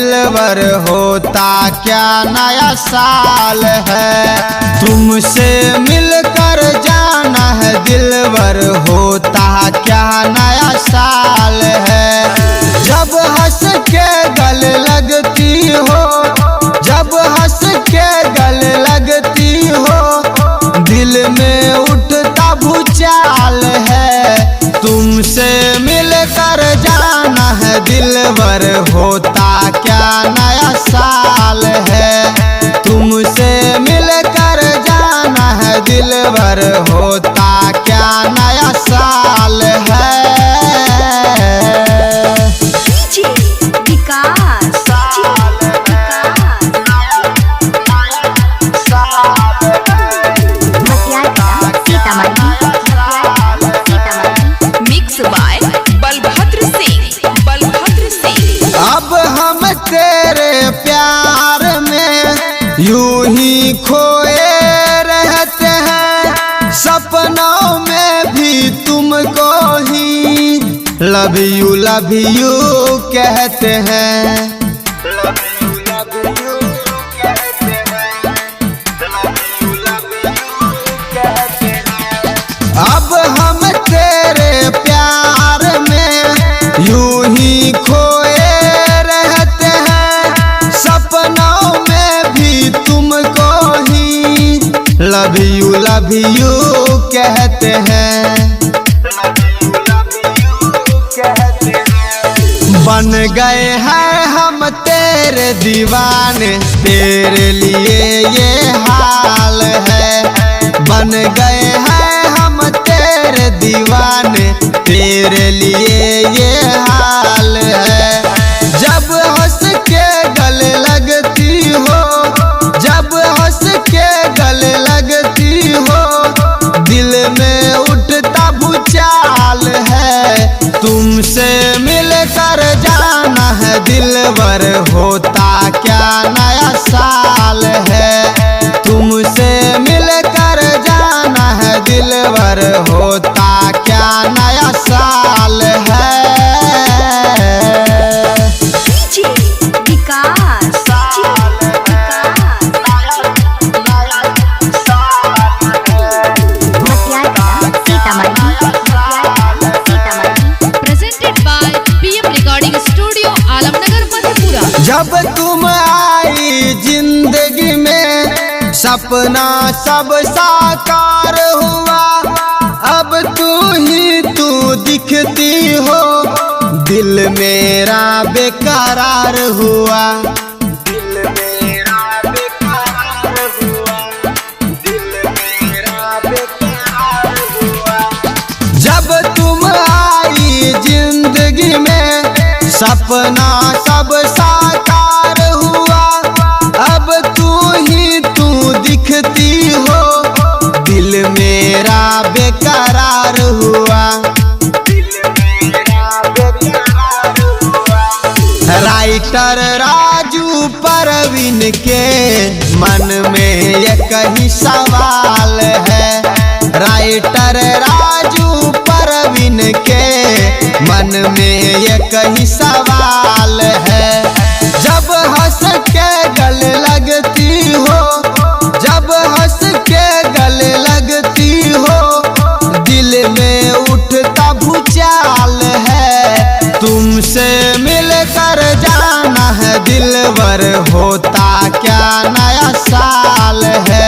दिलवर होता क्या नया साल है। तुमसे मिलकर जाना है दिलवर होता क्या नया साल है। जब हंस के गले लगती हो, जब हंस के गले लगती हो, दिल में उठता भूचाल है। तुमसे मिलकर जाना है दिलवर होता क्या नया साल है। तुमसे मिलकर जाना है दिलवर होता क्या नया साल है। अब हम तेरे प्यार में यूं ही खोए रहते हैं, सपनों में भी तुमको ही लव यू कहते हैं। अब हम तेरे प्यार में यूं ही खोए रहते हैं, सपनों में भी तुमको ही लव यू कहते हैं। बन गए हैं हम तेरे दीवाने, तेरे लिए ये हाल है। बन गए हैं हम तेरे दीवाने, तेरे लिए ये हाल है। जब हंस के गले लगती हो, जब हंस के गले लगती हो, दिल में उठता भूचाल है। तुमसे मिलकर जाना है दिलवर होता क्या नया साल है। तुमसे मिलकर जाना है दिलवर होता क्या नया साल है। जब तुम आई जिंदगी में सपना सब साकार हुआ, अब तू दिखती हो, दिल मेरा बेकरार हुआ। जब तुम आई जिंदगी में सपना सब साकार हुआ, अब तू दिखती हो, दिल मेरा बेकरार हुआ। राइटर राजू परवीन के मन में एक ही सवाल है। राइटर राजू परवीन के मन में एक ही सवाल है। जब हंस के गले लगती हो, जब हंस के गले लगती हो, दिल में उठता भूचाल है। तुमसे मिलकर जाना है दिलवर होता क्या नया साल है।